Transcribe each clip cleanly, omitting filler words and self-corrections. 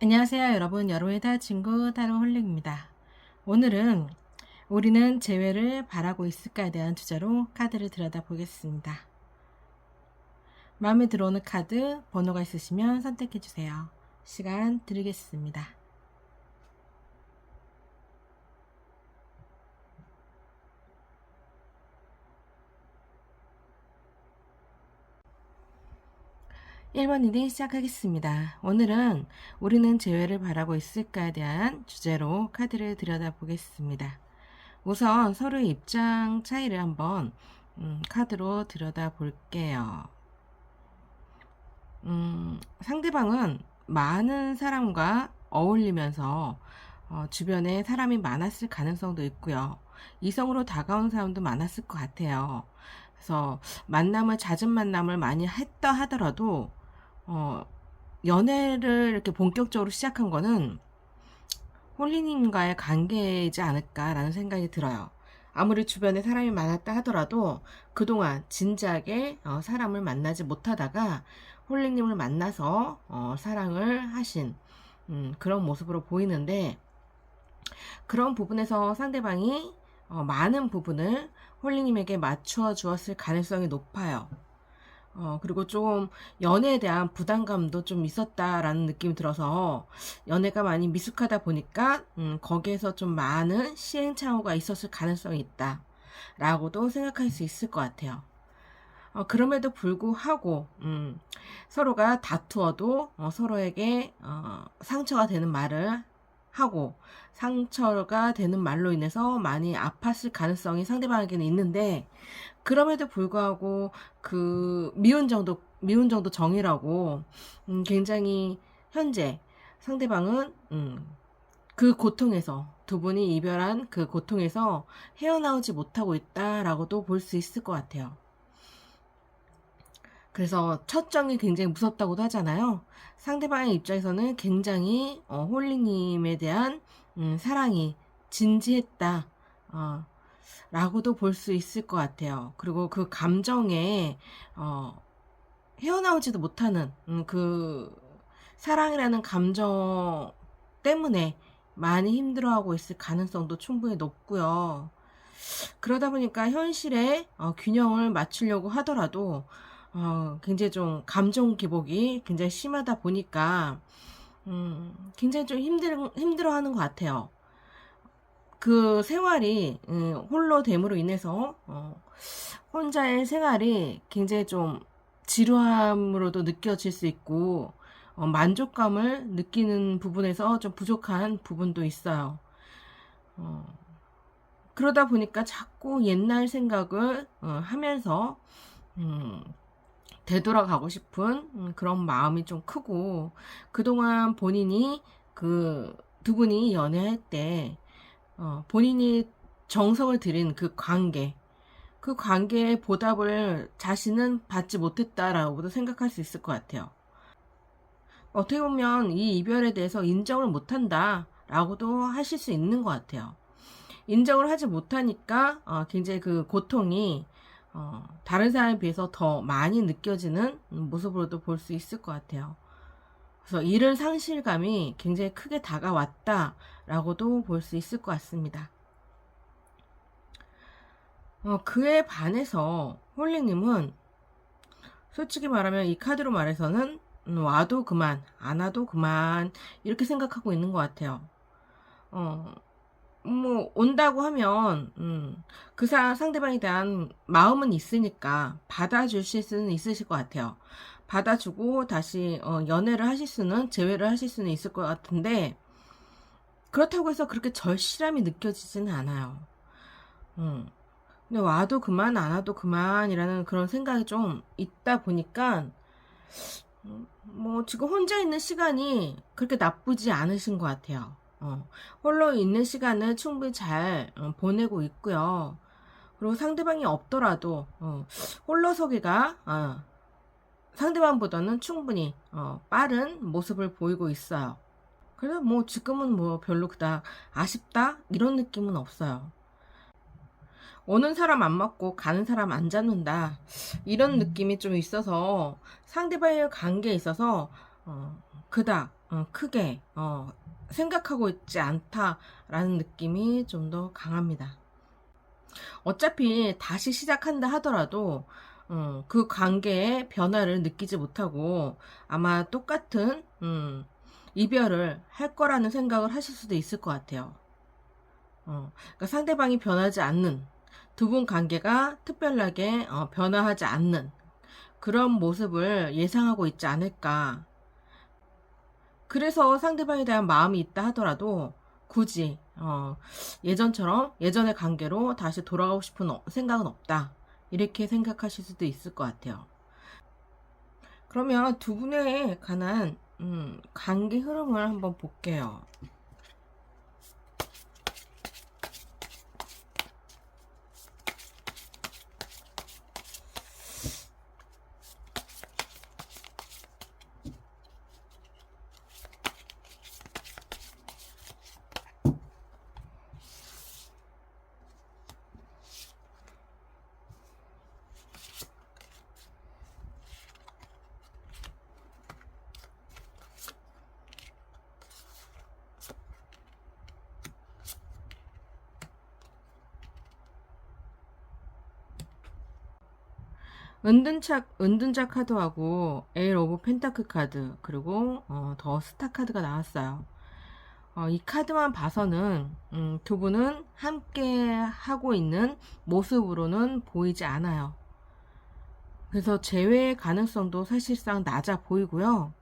안녕하세요 여러분, 여러분의 달 친구 타로홀릭입니다. 오늘은 우리는 재회를 바라고 있을까에 대한 주제로 카드를 들여다보겠습니다. 마음에 들어오는 카드 번호가 있으시면 선택해 주세요. 시간 드리겠습니다. (1번) 리딩 시작하겠습니다. 오늘은 우리는 재회를 바라고 있을까에 대한 주제로 카드를 들여다보겠습니다. 우선 서로의 입장 차이를 한번 카드로 들여다볼게요. 상대방은 많은 사람과 어울리면서 주변에 사람이 많았을 가능성도 있고요. 이성으로 다가온 사람도 많았을 것 같아요. 그래서 잦은 만남을 많이 했다 하더라도 연애를 이렇게 본격적으로 시작한 거는 홀리님과의 관계이지 않을까라는 생각이 들어요. 아무리 주변에 사람이 많았다 하더라도 그동안 진지하게 사람을 만나지 못하다가 홀리님을 만나서 사랑을 하신 그런 모습으로 보이는데, 그런 부분에서 상대방이 많은 부분을 홀리님에게 맞추어 주었을 가능성이 높아요. 그리고 좀 연애에 대한 부담감도 좀 있었다라는 느낌이 들어서 연애가 많이 미숙하다 보니까 거기에서 좀 많은 시행착오가 있었을 가능성이 있다 라고도 생각할 수 있을 것 같아요. 그럼에도 불구하고 서로가 다투어도 서로에게 상처가 되는 말을 하고 상처가 되는 말로 인해서 많이 아팠을 가능성이 상대방에게는 있는데, 그럼에도 불구하고 그 미운 정도 정이라고 굉장히 현재 상대방은 그 고통에서, 두 분이 이별한 그 고통에서 헤어나오지 못하고 있다라고도 볼 수 있을 것 같아요. 그래서 첫 정이 굉장히 무섭다고도 하잖아요. 상대방의 입장에서는 굉장히 홀리님에 대한 사랑이 진지했다 라고도 볼 수 있을 것 같아요. 그리고 그 감정에 헤어나오지도 못하는 그 사랑이라는 감정 때문에 많이 힘들어하고 있을 가능성도 충분히 높고요. 그러다 보니까 현실에 균형을 맞추려고 하더라도 굉장히 좀 감정 기복이 굉장히 심하다 보니까 굉장히 좀 힘들어하는 것 같아요. 그 생활이 홀로됨으로 인해서 혼자의 생활이 굉장히 좀 지루함으로도 느껴질 수 있고 만족감을 느끼는 부분에서 좀 부족한 부분도 있어요. 그러다 보니까 자꾸 옛날 생각을 하면서 되돌아가고 싶은 그런 마음이 좀 크고, 그동안 본인이 그 두 분이 연애할 때 본인이 정성을 들인 그 관계의 보답을 자신은 받지 못했다라고도 생각할 수 있을 것 같아요. 어떻게 보면 이 이별에 대해서 인정을 못한다 라고도 하실 수 있는 것 같아요. 인정을 하지 못하니까 굉장히 그 고통이 다른 사람에 비해서 더 많이 느껴지는 모습으로도 볼 수 있을 것 같아요. 그래서 잃은 상실감이 굉장히 크게 다가왔다라고도 볼 수 있을 것 같습니다. 그에 반해서 홀리님은 솔직히 말하면 이 카드로 말해서는 와도 그만, 안 와도 그만 이렇게 생각하고 있는 것 같아요. 뭐 온다고 하면 그 상대방에 대한 마음은 있으니까 받아주실 수는 있으실 것 같아요. 받아주고 다시 연애를 하실 수는, 재회를 하실 수는 있을 것 같은데, 그렇다고 해서 그렇게 절실함이 느껴지지는 않아요. 근데 와도 그만, 안 와도 그만이라는 그런 생각이 좀 있다 보니까 뭐 지금 혼자 있는 시간이 그렇게 나쁘지 않으신 것 같아요. 홀로 있는 시간을 충분히 잘 보내고 있고요. 그리고 상대방이 없더라도 홀로서기가 상대방보다는 충분히 빠른 모습을 보이고 있어요. 그래서 뭐 지금은 뭐 별로 그닥 아쉽다 이런 느낌은 없어요. 오는 사람 안 맞고 가는 사람 안 잡는다 이런 느낌이 좀 있어서 상대방의 관계에 있어서 그닥 크게 생각하고 있지 않다라는 느낌이 좀 더 강합니다. 어차피 다시 시작한다 하더라도 그 관계의 변화를 느끼지 못하고 아마 똑같은 이별을 할 거라는 생각을 하실 수도 있을 것 같아요. 그러니까 상대방이 변하지 않는, 두 분 관계가 특별하게 변화하지 않는 그런 모습을 예상하고 있지 않을까. 그래서 상대방에 대한 마음이 있다 하더라도 굳이 예전처럼 예전의 관계로 다시 돌아가고 싶은 생각은 없다, 이렇게 생각하실 수도 있을 것 같아요. 그러면 두 분에 관한 관계 흐름을 한번 볼게요. 은둔자 카드하고 에일 오브 펜타클 카드, 그리고 더 스타 카드가 나왔어요. 이 카드만 봐서는 두 분은 함께 하고 있는 모습으로는 보이지 않아요. 그래서 재회의 가능성도 사실상 낮아 보이고요.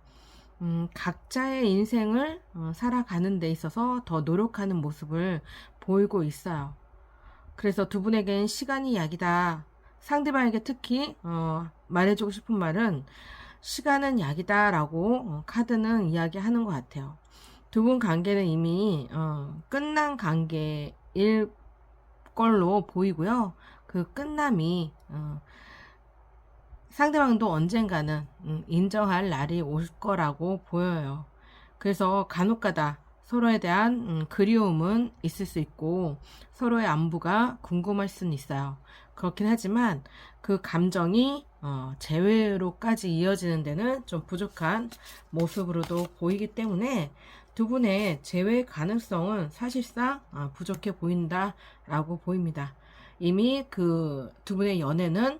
각자의 인생을 살아가는 데 있어서 더 노력하는 모습을 보이고 있어요. 그래서 두 분에겐 시간이 약이다. 상대방에게 특히 말해주고 싶은 말은 시간은 약이다 라고 카드는 이야기하는 것 같아요. 두 분 관계는 이미 끝난 관계일 걸로 보이고요. 그 끝남이 상대방도 언젠가는 인정할 날이 올 거라고 보여요. 그래서 간혹가다 서로에 대한 그리움은 있을 수 있고 서로의 안부가 궁금할 수는 있어요. 그렇긴 하지만 그 감정이 재회로까지 이어지는 데는 좀 부족한 모습으로도 보이기 때문에 두 분의 재회 가능성은 사실상 부족해 보인다라고 보입니다. 이미 그 두 분의 연애는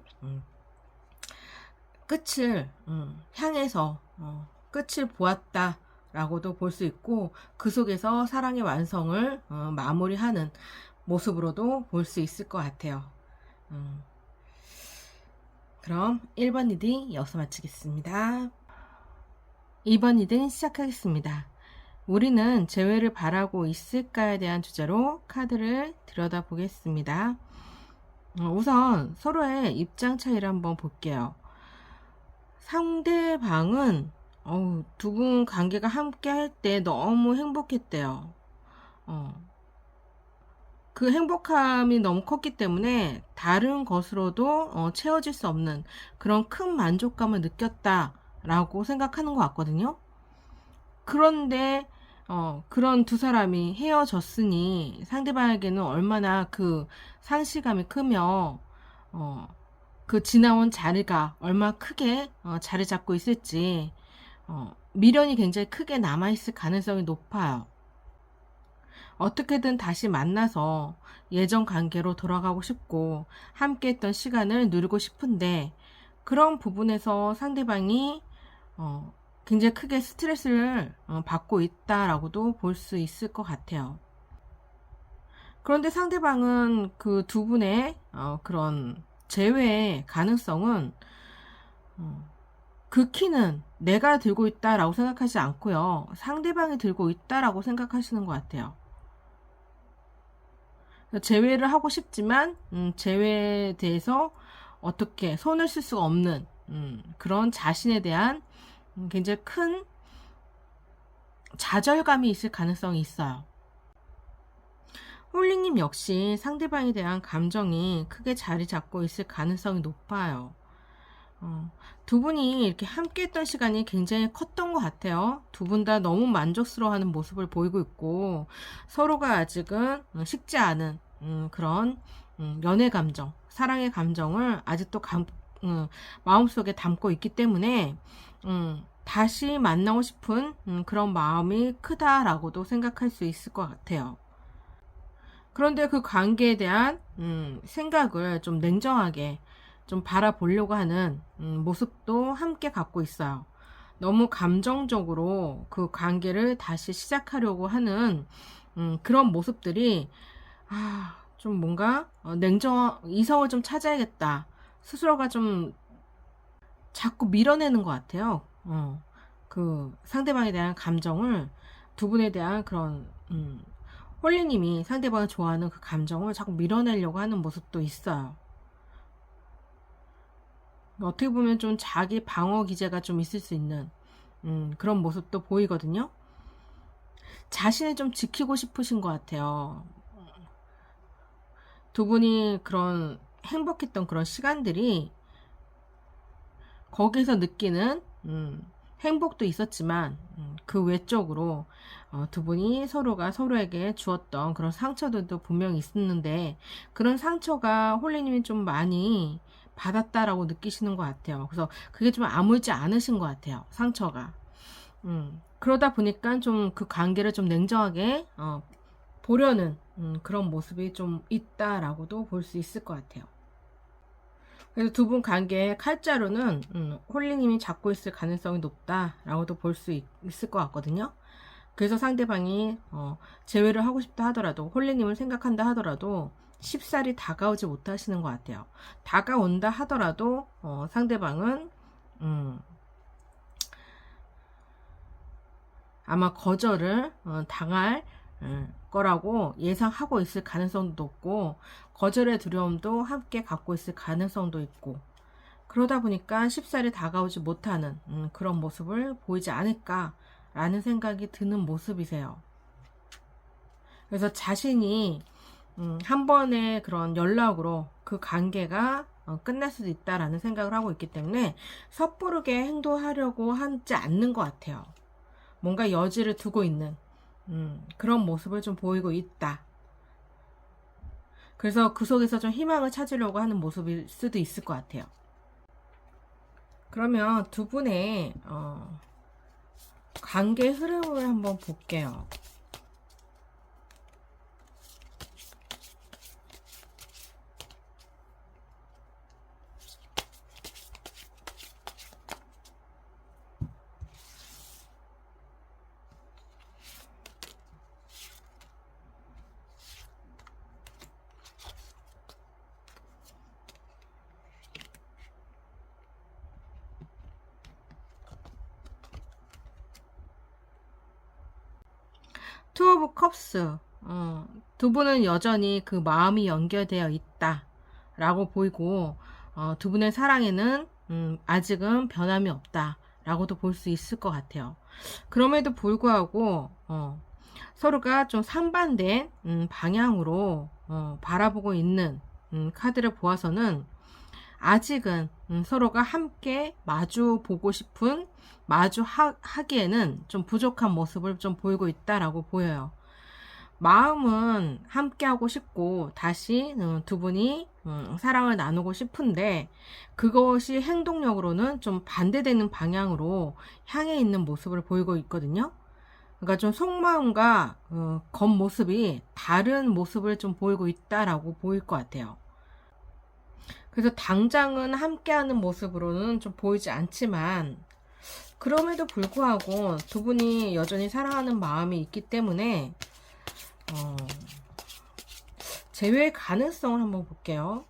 끝을 향해서 끝을 보았다 라고도 볼 수 있고, 그 속에서 사랑의 완성을 마무리하는 모습으로도 볼 수 있을 것 같아요. 그럼 1번 리딩 여기서 마치겠습니다. 2번 리딩 시작하겠습니다. 우리는 재회를 바라고 있을까에 대한 주제로 카드를 들여다보겠습니다. 우선 서로의 입장 차이를 한번 볼게요. 상대방은 두 분 관계가 함께 할 때 너무 행복했대요. 그 행복함이 너무 컸기 때문에 다른 것으로도 채워질 수 없는 그런 큰 만족감을 느꼈다라고 생각하는 것 같거든요. 그런데 그런 두 사람이 헤어졌으니 상대방에게는 얼마나 그 상실감이 크며 그 지나온 자리가 얼마나 크게 자리 잡고 있을지 미련이 굉장히 크게 남아있을 가능성이 높아요. 어떻게든 다시 만나서 예전 관계로 돌아가고 싶고 함께했던 시간을 누리고 싶은데, 그런 부분에서 상대방이 굉장히 크게 스트레스를 받고 있다라고도 볼 수 있을 것 같아요. 그런데 상대방은 그 두 분의 그런 재회의 가능성은 그 키는 내가 들고 있다라고 생각하지 않고요, 상대방이 들고 있다라고 생각하시는 것 같아요. 재회를 하고 싶지만 재회에 대해서 어떻게 손을 쓸 수가 없는 그런 자신에 대한 굉장히 큰 좌절감이 있을 가능성이 있어요. 홀리님 역시 상대방에 대한 감정이 크게 자리 잡고 있을 가능성이 높아요. 두 분이 이렇게 함께 했던 시간이 굉장히 컸던 것 같아요. 두 분 다 너무 만족스러워하는 모습을 보이고 있고, 서로가 아직은 식지 않은 그런 연애 감정, 사랑의 감정을 아직도 마음속에 담고 있기 때문에 다시 만나고 싶은 그런 마음이 크다라고도 생각할 수 있을 것 같아요. 그런데 그 관계에 대한 생각을 좀 냉정하게 좀 바라보려고 하는 모습도 함께 갖고 있어요. 너무 감정적으로 그 관계를 다시 시작하려고 하는 그런 모습들이 좀 뭔가 이성을 좀 찾아야겠다. 스스로가 좀 자꾸 밀어내는 것 같아요. 그 상대방에 대한 감정을, 두 분에 대한 그런 홀리님이 상대방을 좋아하는 그 감정을 자꾸 밀어내려고 하는 모습도 있어요. 어떻게 보면 좀 자기 방어 기제가 좀 있을 수 있는 그런 모습도 보이거든요. 자신을 좀 지키고 싶으신 것 같아요. 두 분이 그런 행복했던 그런 시간들이 거기서 느끼는 행복도 있었지만 그 외적으로 두 분이 서로가 서로에게 주었던 그런 상처들도 분명히 있었는데, 그런 상처가 홀리님이 좀 많이 받았다라고 느끼시는 것 같아요. 그래서 그게 좀 아물지 않으신 것 같아요, 상처가. 그러다 보니까 좀 그 관계를 좀 냉정하게 보려는 그런 모습이 좀 있다라고도 볼 수 있을 것 같아요. 그래서 두 분 관계의 칼자루는 홀리님이 잡고 있을 가능성이 높다라고도 볼 수 있을 것 같거든요. 그래서 상대방이 재회를 하고 싶다 하더라도, 홀리님을 생각한다 하더라도 쉽사리 다가오지 못하시는 것 같아요. 다가온다 하더라도 상대방은 아마 거절을 당할 거라고 예상하고 있을 가능성도 높고, 거절의 두려움도 함께 갖고 있을 가능성도 있고, 그러다 보니까 쉽사리 다가오지 못하는 그런 모습을 보이지 않을까라는 생각이 드는 모습이세요. 그래서 자신이 한 번의 그런 연락으로 그 관계가 끝날 수도 있다라는 생각을 하고 있기 때문에 섣부르게 행동하려고 하지 않는 것 같아요. 뭔가 여지를 두고 있는 그런 모습을 좀 보이고 있다. 그래서 그 속에서 좀 희망을 찾으려고 하는 모습일 수도 있을 것 같아요. 그러면 두 분의 관계 흐름을 한번 볼게요. 투 오브 컵스. 두 분은 여전히 그 마음이 연결되어 있다 라고 보이고, 두 분의 사랑에는 아직은 변함이 없다 라고도 볼 수 있을 것 같아요. 그럼에도 불구하고 서로가 좀 상반된 방향으로 바라보고 있는 카드를 보아서는 아직은 서로가 함께 마주 보고 싶은, 마주 하기에는 좀 부족한 모습을 좀 보이고 있다라고 보여요. 마음은 함께 하고 싶고 다시 두 분이 사랑을 나누고 싶은데, 그것이 행동력으로는 좀 반대되는 방향으로 향해 있는 모습을 보이고 있거든요. 그러니까 좀 속마음과 겉모습이 다른 모습을 좀 보이고 있다라고 보일 것 같아요. 그래서 당장은 함께하는 모습으로는 좀 보이지 않지만, 그럼에도 불구하고 두 분이 여전히 사랑하는 마음이 있기 때문에 재회의 가능성을 한번 볼게요.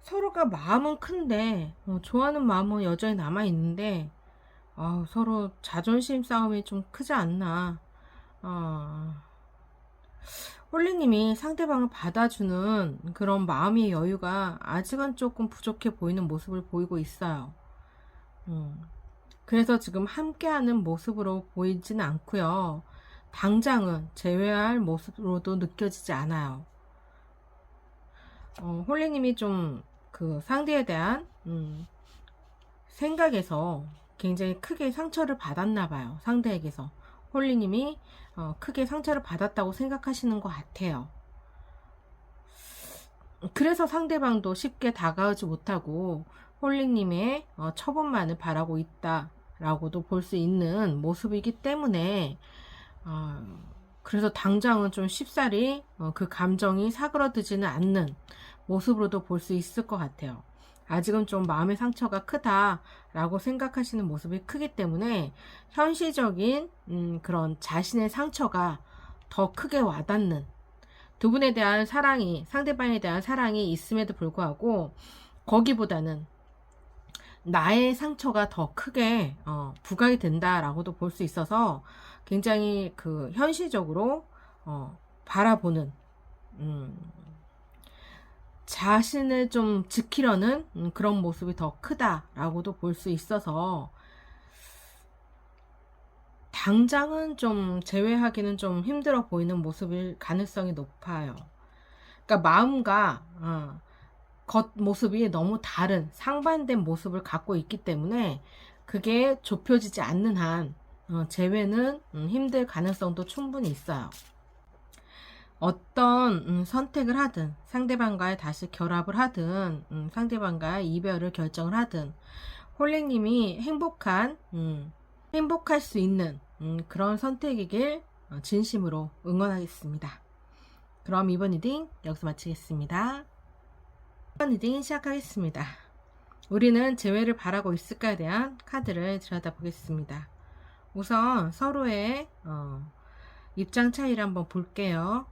서로가 마음은 큰데 좋아하는 마음은 여전히 남아있는데 서로 자존심 싸움이 좀 크지 않나. 홀리님이 상대방을 받아주는 그런 마음의 여유가 아직은 조금 부족해 보이는 모습을 보이고 있어요. 그래서 지금 함께하는 모습으로 보이진 않고요. 당장은 재회할 모습으로도 느껴지지 않아요. 홀리님이 좀 그 상대에 대한 생각에서 굉장히 크게 상처를 받았나 봐요. 상대에게서. 홀리님이 크게 상처를 받았다고 생각하시는 것 같아요. 그래서 상대방도 쉽게 다가오지 못하고 홀리님의 처분만을 바라고 있다라고도 볼 수 있는 모습이기 때문에 그래서 당장은 좀 쉽사리 그 감정이 사그러들지는 않는 모습으로도 볼 수 있을 것 같아요. 아직은 좀 마음의 상처가 크다라고 생각하시는 모습이 크기 때문에 현실적인 그런 자신의 상처가 더 크게 와닿는, 두 분에 대한 사랑이, 상대방에 대한 사랑이 있음에도 불구하고 거기보다는 나의 상처가 더 크게 부각이 된다라고도 볼 수 있어서 굉장히 그 현실적으로 바라보는, 자신을 좀 지키려는 그런 모습이 더 크다라고도 볼 수 있어서 당장은 좀 제외하기는 좀 힘들어 보이는 모습일 가능성이 높아요. 그러니까 마음과 겉모습이 너무 다른 상반된 모습을 갖고 있기 때문에 그게 좁혀지지 않는 한 제외는 힘들 가능성도 충분히 있어요. 어떤 선택을 하든, 상대방과의 다시 결합을 하든, 상대방과의 이별을 결정을 하든 홀리님이 행복할 수 있는 그런 선택이길 진심으로 응원하겠습니다. 그럼 이번 리딩 여기서 마치겠습니다. 이번 리딩 시작하겠습니다. 우리는 재회를 바라고 있을까에 대한 카드를 들여다보겠습니다. 우선 서로의 입장 차이를 한번 볼게요.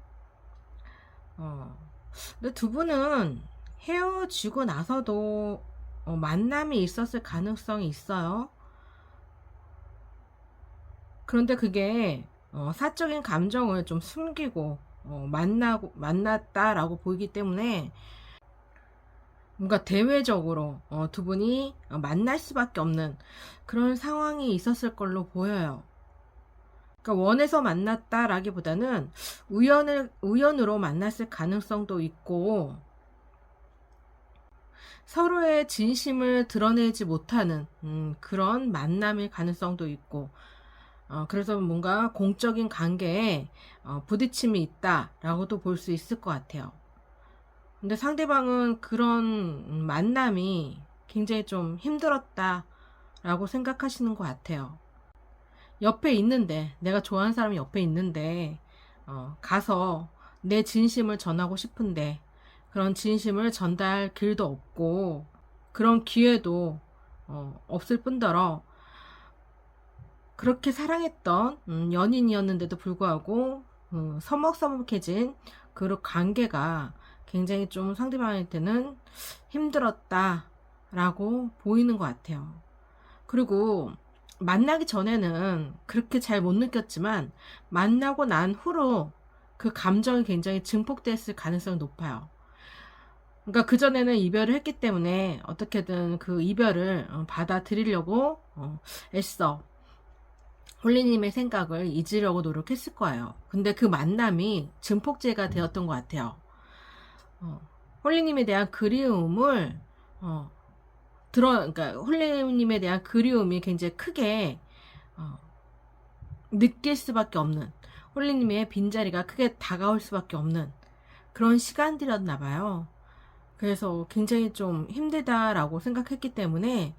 근데 두 분은 헤어지고 나서도 만남이 있었을 가능성이 있어요. 그런데 그게 사적인 감정을 좀 숨기고 만났다라고 보이기 때문에 뭔가 대외적으로 두 분이 만날 수밖에 없는 그런 상황이 있었을 걸로 보여요. 그러니까 원해서 만났다라기보다는 우연으로 만났을 가능성도 있고 서로의 진심을 드러내지 못하는 그런 만남일 가능성도 있고 그래서 뭔가 공적인 관계에 부딪힘이 있다라고도 볼 수 있을 것 같아요. 근데 상대방은 그런 만남이 굉장히 좀 힘들었다라고 생각하시는 것 같아요. 옆에 있는데, 내가 좋아하는 사람이 옆에 있는데 가서 내 진심을 전하고 싶은데 그런 진심을 전달 길도 없고 그런 기회도 없을 뿐더러 그렇게 사랑했던 연인이었는데도 불구하고 서먹서먹해진 그 관계가 굉장히 좀 상대방한테는 힘들었다라고 보이는 것 같아요. 그리고 만나기 전에는 그렇게 잘 못 느꼈지만 만나고 난 후로 그 감정이 굉장히 증폭됐을 가능성이 높아요. 그러니까 그전에는 이별을 했기 때문에 어떻게든 그 이별을 받아들이려고 애써 홀리님의 생각을 잊으려고 노력했을 거예요. 근데 그 만남이 증폭제가 되었던 것 같아요. 홀리님에 대한 그리움을 그러니까 홀리님에 대한 그리움이 굉장히 크게 느낄 수밖에 없는, 홀리님의 빈자리가 크게 다가올 수밖에 없는 그런 시간들이었나 봐요. 그래서 굉장히 좀 힘들다라고 생각했기 때문에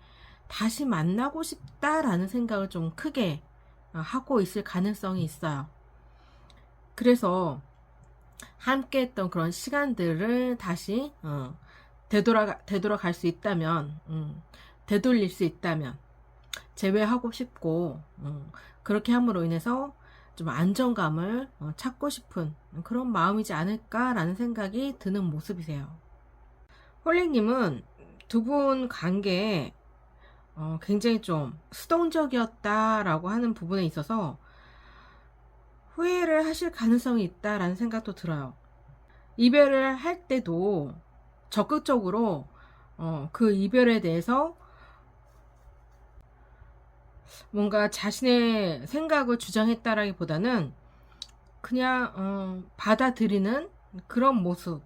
다시 만나고 싶다라는 생각을 좀 크게 하고 있을 가능성이 있어요. 그래서 함께 했던 그런 시간들을 다시 되돌아갈 수 있다면, 되돌릴 수 있다면 재회하고 싶고 그렇게 함으로 인해서 좀 안정감을 찾고 싶은 그런 마음이지 않을까라는 생각이 드는 모습이세요. 홀리님은 두 분 관계에 굉장히 좀 수동적이었다라고 하는 부분에 있어서 후회를 하실 가능성이 있다라는 생각도 들어요. 이별을 할 때도 적극적으로 그 이별에 대해서 뭔가 자신의 생각을 주장했다라기보다는 그냥 받아들이는 그런 모습,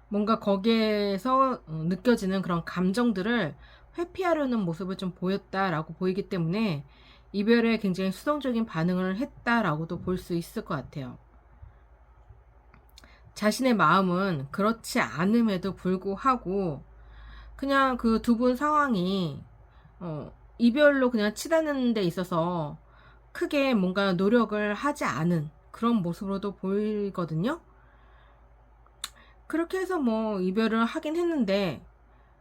뭔가 거기에서 느껴지는 그런 감정들을 회피하려는 모습을 좀 보였다라고 보이기 때문에 이별에 굉장히 수동적인 반응을 했다라고도 볼 수 있을 것 같아요. 자신의 마음은 그렇지 않음에도 불구하고 그냥 그 두 분 상황이 이별로 그냥 치닫는 데 있어서 크게 뭔가 노력을 하지 않은 그런 모습으로도 보이거든요. 그렇게 해서 뭐 이별을 하긴 했는데,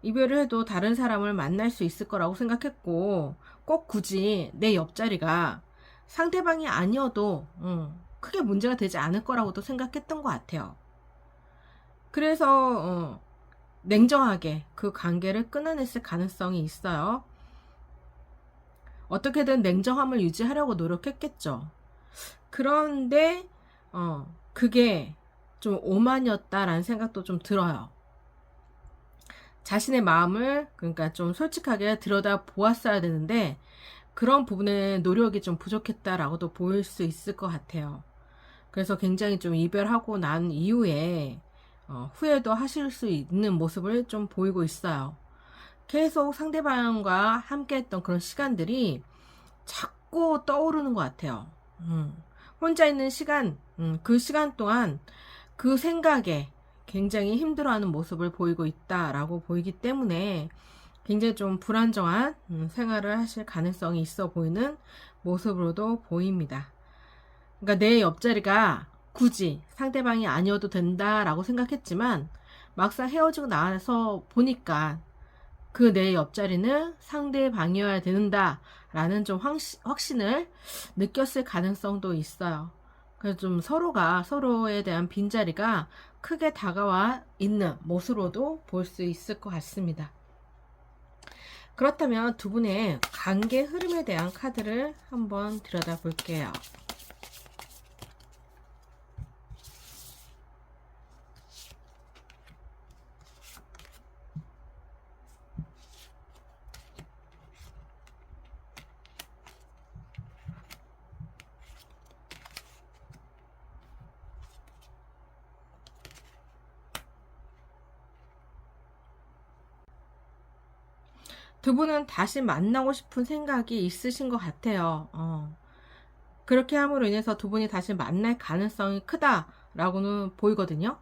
이별을 해도 다른 사람을 만날 수 있을 거라고 생각했고, 꼭 굳이 내 옆자리가 상대방이 아니어도 크게 문제가 되지 않을 거라고도 생각했던 것 같아요. 그래서 냉정하게 그 관계를 끊어냈을 가능성이 있어요. 어떻게든 냉정함을 유지하려고 노력했겠죠. 그런데 그게 좀 오만이었다라는 생각도 좀 들어요. 자신의 마음을 그러니까 좀 솔직하게 들여다 보았어야 되는데 그런 부분에 노력이 좀 부족했다라고도 보일 수 있을 것 같아요. 그래서 굉장히 좀 이별하고 난 이후에 후회도 하실 수 있는 모습을 좀 보이고 있어요. 계속 상대방과 함께 했던 그런 시간들이 자꾸 떠오르는 것 같아요. 혼자 있는 시간, 그 시간 동안 그 생각에 굉장히 힘들어하는 모습을 보이고 있다라고 보이기 때문에 굉장히 좀 불안정한 생활을 하실 가능성이 있어 보이는 모습으로도 보입니다. 그러니까 내 옆자리가 굳이 상대방이 아니어도 된다라고 생각했지만 막상 헤어지고 나서 보니까 그 내 옆자리는 상대방이어야 된다라는 좀 확신을 느꼈을 가능성도 있어요. 그래서 좀 서로가 서로에 대한 빈자리가 크게 다가와 있는 모습으로도 볼 수 있을 것 같습니다. 그렇다면 두 분의 관계 흐름에 대한 카드를 한번 들여다 볼게요. 두 분은 다시 만나고 싶은 생각이 있으신 것 같아요. 그렇게 함으로 인해서 두 분이 다시 만날 가능성이 크다라고는 보이거든요.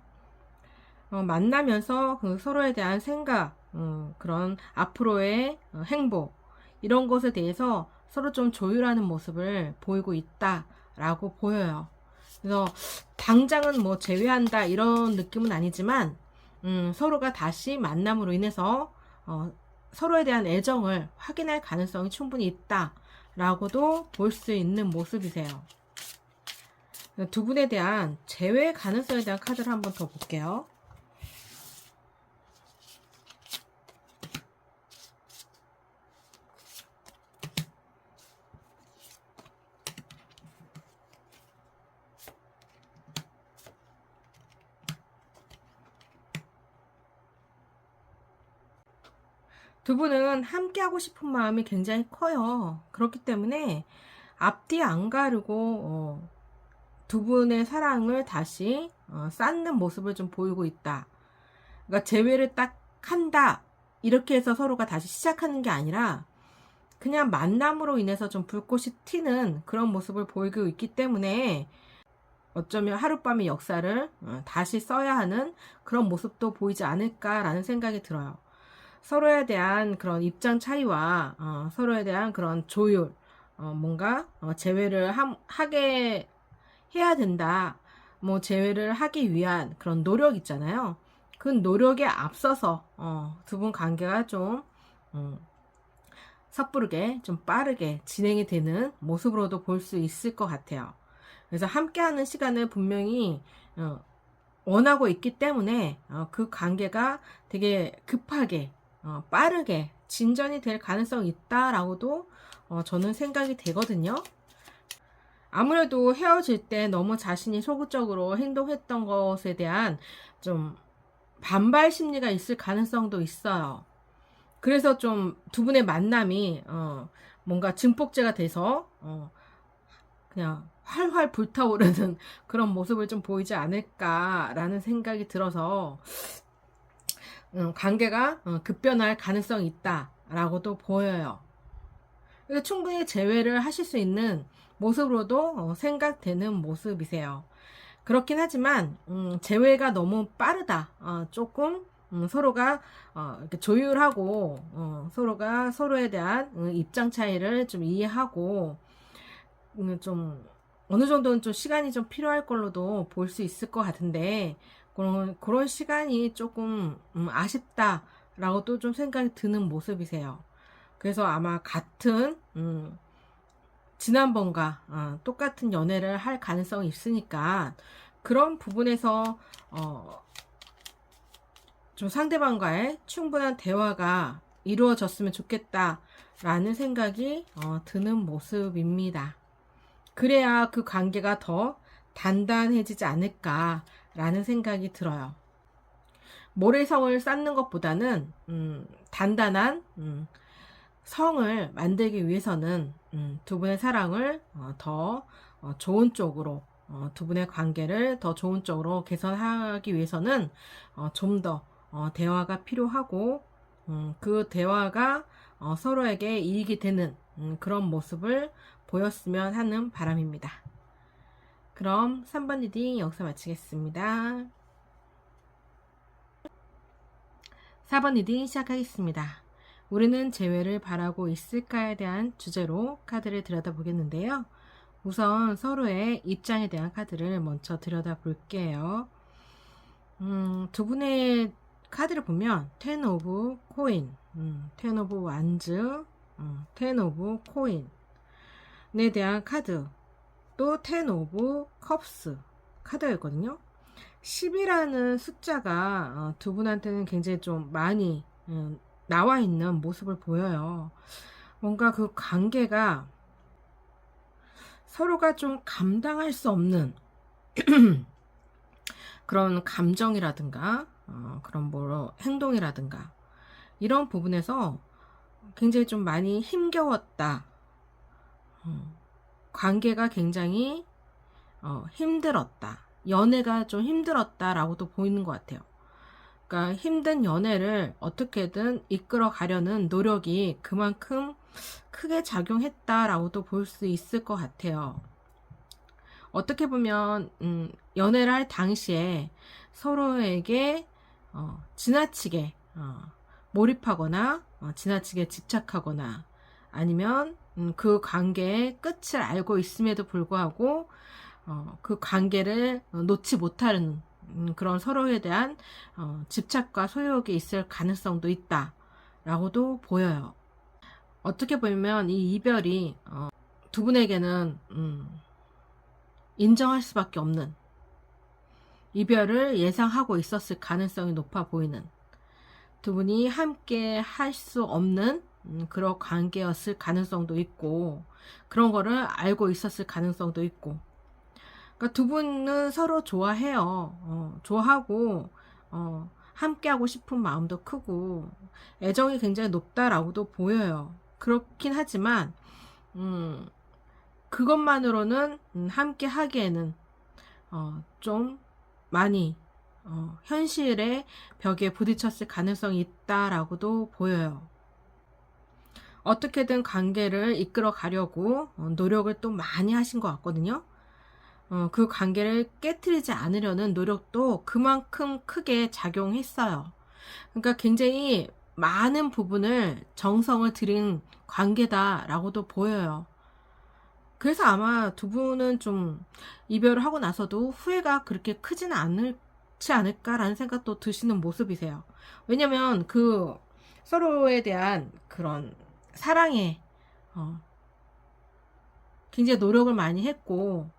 만나면서 그 서로에 대한 생각, 그런 앞으로의 행복, 이런 것에 대해서 서로 좀 조율하는 모습을 보이고 있다라고 보여요. 그래서 당장은 뭐 제외한다 이런 느낌은 아니지만, 서로가 다시 만남으로 인해서 서로에 대한 애정을 확인할 가능성이 충분히 있다라고도 볼 수 있는 모습이세요. 두 분에 대한 재회 가능성에 대한 카드를 한번 더 볼게요. 두 분은 함께 하고 싶은 마음이 굉장히 커요. 그렇기 때문에 앞뒤 안 가르고 두 분의 사랑을 다시 쌓는 모습을 좀 보이고 있다. 그러니까 재회를 딱 한다 이렇게 해서 서로가 다시 시작하는 게 아니라 그냥 만남으로 인해서 좀 불꽃이 튀는 그런 모습을 보이고 있기 때문에 어쩌면 하룻밤의 역사를 다시 써야 하는 그런 모습도 보이지 않을까라는 생각이 들어요. 서로에 대한 그런 입장 차이와 서로에 대한 그런 조율, 뭔가 재회를 하게 해야 된다. 뭐 재회를 하기 위한 그런 노력 있잖아요. 그 노력에 앞서서 두 분 관계가 좀 섣부르게 좀 빠르게 진행이 되는 모습으로도 볼 수 있을 것 같아요. 그래서 함께하는 시간을 분명히 원하고 있기 때문에 그 관계가 되게 급하게 빠르게 진전이 될 가능성이 있다라고도 저는 생각이 되거든요. 아무래도 헤어질 때 너무 자신이 소극적으로 행동했던 것에 대한 좀 반발 심리가 있을 가능성도 있어요. 그래서 좀 두 분의 만남이 뭔가 증폭제가 돼서 그냥 활활 불타오르는 그런 모습을 좀 보이지 않을까라는 생각이 들어서 관계가 급변할 가능성이 있다 라고도 보여요. 그래서 충분히 재회를 하실 수 있는 모습으로도 생각되는 모습이세요. 그렇긴 하지만 재회가 너무 빠르다. 조금 서로가 이렇게 조율하고 서로가 서로에 대한 입장 차이를 좀 이해하고 좀 어느 정도는 좀 시간이 좀 필요할 걸로도 볼 수 있을 것 같은데 그런 시간이 조금 아쉽다라고 또 좀 생각이 드는 모습이세요. 그래서 아마 같은 지난번과 똑같은 연애를 할 가능성이 있으니까 그런 부분에서 좀 상대방과의 충분한 대화가 이루어졌으면 좋겠다라는 생각이 드는 모습입니다. 그래야 그 관계가 더 단단해지지 않을까라는 생각이 들어요. 모래성을 쌓는 것보다는 단단한 성을 만들기 위해서는 두 분의 사랑을 더 좋은 쪽으로 두 분의 관계를 더 좋은 쪽으로 개선하기 위해서는 좀 더 대화가 필요하고 그 대화가 서로에게 이익이 되는 그런 모습을 보였으면 하는 바람입니다. 그럼 3번 리딩 여기서 마치겠습니다. 4번 리딩 시작하겠습니다. 우리는 재회를 바라고 있을까에 대한 주제로 카드를 들여다보겠는데요. 우선 서로의 입장에 대한 카드를 먼저 들여다볼게요. 두 분의 카드를 보면 텐 오브 코인, 텐 오브 완즈, 텐 오브 코인에 대한 카드, 또 텐 오브 컵스 카드였거든요. 10이라는 숫자가 두 분한테는 굉장히 좀 많이 나와 있는 모습을 보여요. 뭔가 그 관계가 서로가 좀 감당할 수 없는 그런 감정이라든가 그런 행동이라든가 이런 부분에서 굉장히 좀 많이 힘겨웠다. 관계가 굉장히 힘들었다. 연애가 좀 힘들었다라고도 보이는 것 같아요. 그러니까 힘든 연애를 어떻게든 이끌어 가려는 노력이 그만큼 크게 작용했다라고도 볼 수 있을 것 같아요. 어떻게 보면 연애를 할 당시에 서로에게 지나치게 몰입하거나 지나치게 집착하거나 아니면 그 관계의 끝을 알고 있음에도 불구하고 그 관계를 놓지 못하는 그런 서로에 대한 집착과 소유욕이 있을 가능성도 있다라고도 보여요. 어떻게 보면 이 이별이 두 분에게는 인정할 수밖에 없는 이별을 예상하고 있었을 가능성이 높아 보이는 두 분이 함께 할 수 없는 그런 관계였을 가능성도 있고 그런 거를 알고 있었을 가능성도 있고 그러니까 두 분은 서로 좋아해요. 좋아하고 함께하고 싶은 마음도 크고 애정이 굉장히 높다라고도 보여요. 그렇긴 하지만 그것만으로는 함께 하기에는 좀 많이 현실의 벽에 부딪혔을 가능성이 있다라고도 보여요. 어떻게든 관계를 이끌어 가려고 노력을 또 많이 하신 것 같거든요. 그 관계를 깨트리지 않으려는 노력도 그만큼 크게 작용했어요. 그러니까 굉장히 많은 부분을 정성을 들인 관계다라고도 보여요. 그래서 아마 두 분은 좀 이별을 하고 나서도 후회가 그렇게 크지는 않지 않을까라는 생각도 드시는 모습이세요. 왜냐면 그 서로에 대한 그런 사랑에 굉장히 노력을 많이 했고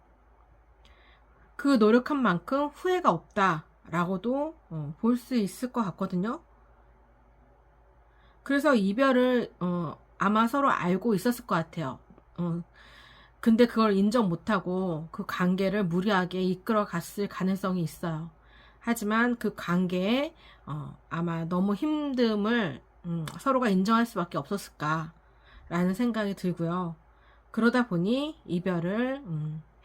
그 노력한 만큼 후회가 없다라고도 볼 수 있을 것 같거든요. 그래서 이별을 아마 서로 알고 있었을 것 같아요. 근데 그걸 인정 못하고 그 관계를 무리하게 이끌어 갔을 가능성이 있어요. 하지만 그 관계에 아마 너무 힘듦을 서로가 인정할 수밖에 없었을까라는 생각이 들고요. 그러다 보니 이별을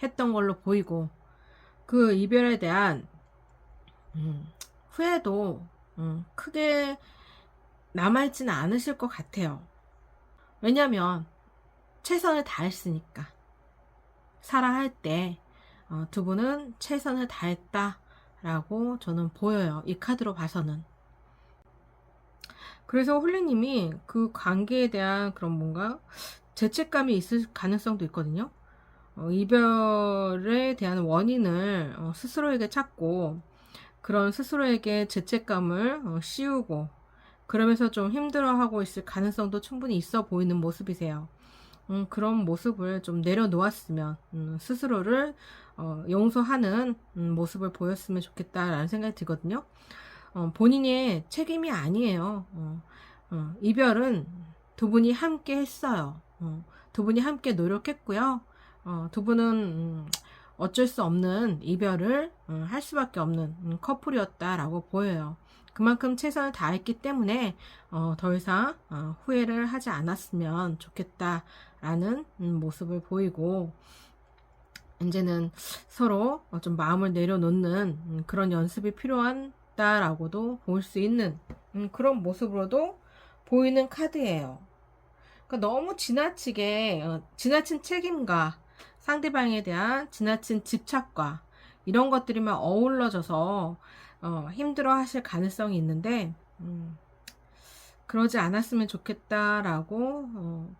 했던 걸로 보이고 그 이별에 대한 후회도 크게 남아있지는 않으실 것 같아요. 왜냐면 최선을 다했으니까. 사랑할 때 두 분은 최선을 다했다 라고 저는 보여요. 이 카드로 봐서는. 그래서 홀리님이 그 관계에 대한 그런 뭔가 죄책감이 있을 가능성도 있거든요. 이별에 대한 원인을 스스로에게 찾고, 그런 스스로에게 죄책감을 씌우고, 그러면서 좀 힘들어하고 있을 가능성도 충분히 있어 보이는 모습이세요. 그런 모습을 좀 내려놓았으면, 스스로를 용서하는 모습을 보였으면 좋겠다라는 생각이 들거든요. 본인의 책임이 아니에요. 이별은 두 분이 함께 했어요. 두 분이 함께 노력했고요. 두 분은 어쩔 수 없는 이별을 할 수밖에 없는 커플이었다라고 보여요. 그만큼 최선을 다했기 때문에 더 이상 후회를 하지 않았으면 좋겠다라는 모습을 보이고, 이제는 서로 좀 마음을 내려놓는 그런 연습이 필요하다라고도 볼 수 있는 그런 모습으로도 보이는 카드예요. 그러니까 너무 지나치게 지나친 책임과 상대방에 대한 지나친 집착과 이런 것들이만 어우러져서 힘들어 하실 가능성이 있는데, 그러지 않았으면 좋겠다라고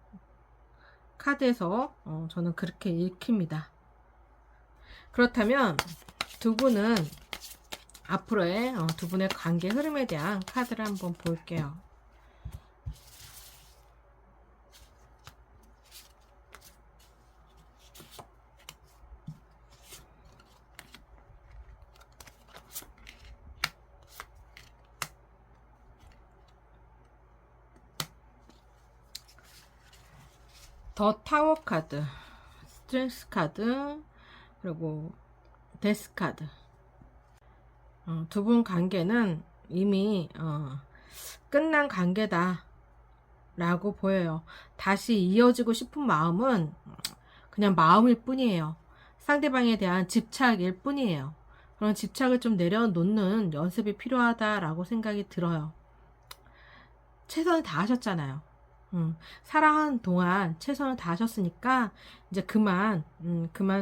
카드에서 저는 그렇게 읽힙니다. 그렇다면 두 분은 앞으로의 두 분의 관계 흐름에 대한 카드를 한번 볼게요. 더 타워 카드, 스트레스 카드, 그리고 데스 카드. 두 분 관계는 이미 끝난 관계다 라고 보여요. 다시 이어지고 싶은 마음은 그냥 마음일 뿐이에요. 상대방에 대한 집착일 뿐이에요. 그런 집착을 좀 내려놓는 연습이 필요하다라고 생각이 들어요. 최선을 다하셨잖아요. 사랑하는 동안 최선을 다하셨으니까 이제 그만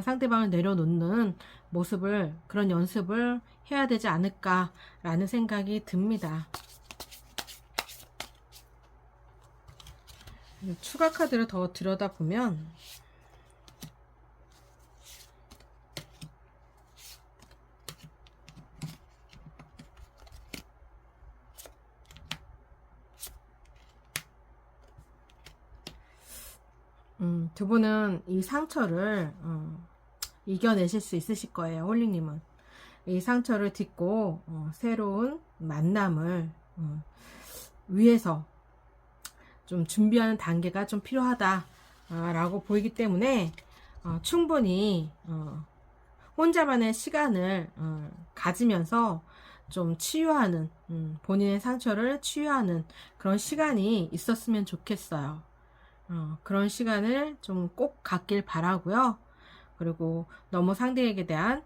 상대방을 내려놓는 모습을, 그런 연습을 해야 되지 않을까라는 생각이 듭니다. 추가 카드를 더 들여다보면 두 분은 이 상처를 이겨내실 수 있으실 거예요. 홀리님은 이 상처를 딛고 새로운 만남을 위해서 좀 준비하는 단계가 좀 필요하다라고 보이기 때문에 충분히 혼자만의 시간을 가지면서 좀 치유하는, 본인의 상처를 치유하는 그런 시간이 있었으면 좋겠어요. 그런 시간을 좀 꼭 갖길 바라고요. 그리고 너무 상대에게 대한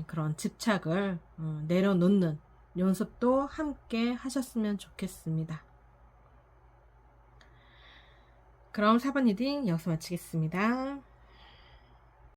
그런 집착을 내려놓는 연습도 함께 하셨으면 좋겠습니다. 그럼 4번 리딩 여기서 마치겠습니다.